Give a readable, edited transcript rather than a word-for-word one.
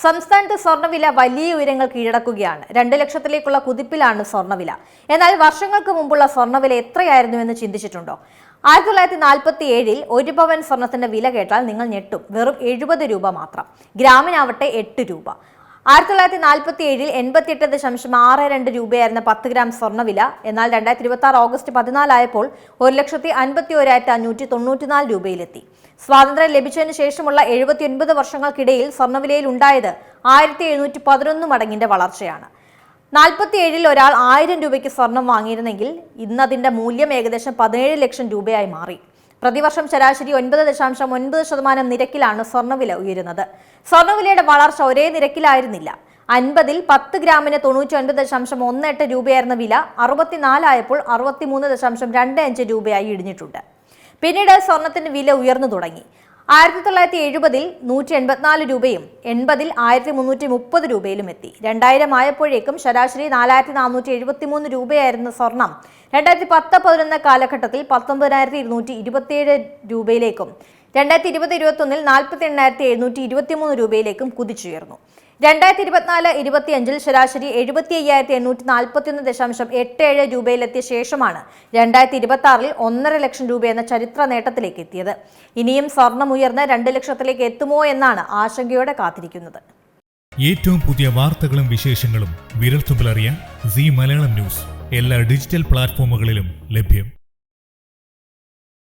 സംസ്ഥാനത്ത് സ്വർണ്ണവില വലിയ ഉയരങ്ങൾ കീഴടക്കുകയാണ്. 2 ലക്ഷത്തിലേക്കുള്ള കുതിപ്പിലാണ് സ്വർണ്ണവില. എന്നാൽ വർഷങ്ങൾക്ക് മുമ്പുള്ള സ്വർണ്ണവില എത്രയായിരുന്നുവെന്ന് ചിന്തിച്ചിട്ടുണ്ടോ? 1947-ൽ 1 പവൻ സ്വർണത്തിന്റെ വില കേട്ടാൽ നിങ്ങൾ ഞെട്ടും. വെറും 70 രൂപ മാത്രം. ഗ്രാമിനാവട്ടെ 8 രൂപ. 1947-ൽ 88.62 രൂപയായിരുന്ന 10 ഗ്രാം സ്വർണ്ണവില. എന്നാൽ 2026 ഓഗസ്റ്റ് 14 ആയപ്പോൾ 1,51,594 രൂപയിലെത്തി. സ്വാതന്ത്ര്യം ലഭിച്ചതിനു ശേഷമുള്ള 79 വർഷങ്ങൾക്കിടയിൽ സ്വർണ്ണവിലയിൽ ഉണ്ടായത് 1711 മടങ്ങിന്റെ വളർച്ചയാണ്. 47-ൽ ഒരാൾ 1000 രൂപയ്ക്ക് സ്വർണം വാങ്ങിയിരുന്നെങ്കിൽ ഇന്നതിന്റെ മൂല്യം ഏകദേശം 17 ലക്ഷം രൂപയായി മാറി. പ്രതിവർഷം ശരാശരി 9.9% നിരക്കിലാണ് സ്വർണ്ണവില ഉയരുന്നത്. സ്വർണ്ണവിലയുടെ വളർച്ച ഒരേ നിരക്കിലായിരുന്നില്ല. 50-ൽ 10 ഗ്രാമിന് 99.18 രൂപയായിരുന്ന വില 64 ആയപ്പോൾ 63.25 രൂപയായി ഇടിഞ്ഞിട്ടുണ്ട്. പിന്നീട് സ്വർണത്തിന് വില ഉയർന്നു തുടങ്ങി. 1970-ൽ 184 രൂപയും 80-ൽ 1330 രൂപയിലും എത്തി. 2000 ആയപ്പോഴേക്കും ശരാശരി 4473 രൂപയായിരുന്ന സ്വർണം 2010-11 കാലഘട്ടത്തിൽ 19,227 രൂപയിലേക്കും 2020-21-ൽ 48,723 രൂപയിലേക്കും കുതിച്ചുയർന്നു. 2024-25-ൽ ശരാശരി 75,841.87 രൂപയിലെത്തിയ ശേഷമാണ് 2026-ൽ 1.5 ലക്ഷം രൂപ എന്ന ചരിത്ര നേട്ടത്തിലേക്ക് എത്തിയത്. ഇനിയും സ്വർണം ഉയർന്ന് 2 ലക്ഷത്തിലേക്ക് എത്തുമോ എന്നാണ് ആശങ്കയോടെ കാത്തിരിക്കുന്നത്. ഏറ്റവും പുതിയ വാർത്തകളും വിശേഷങ്ങളും വിരൽത്തുമ്പിലറിയാൻ സീ മലയാളം ന്യൂസ് എല്ലാ ഡിജിറ്റൽ പ്ലാറ്റ്ഫോമുകളിലും ലഭ്യം.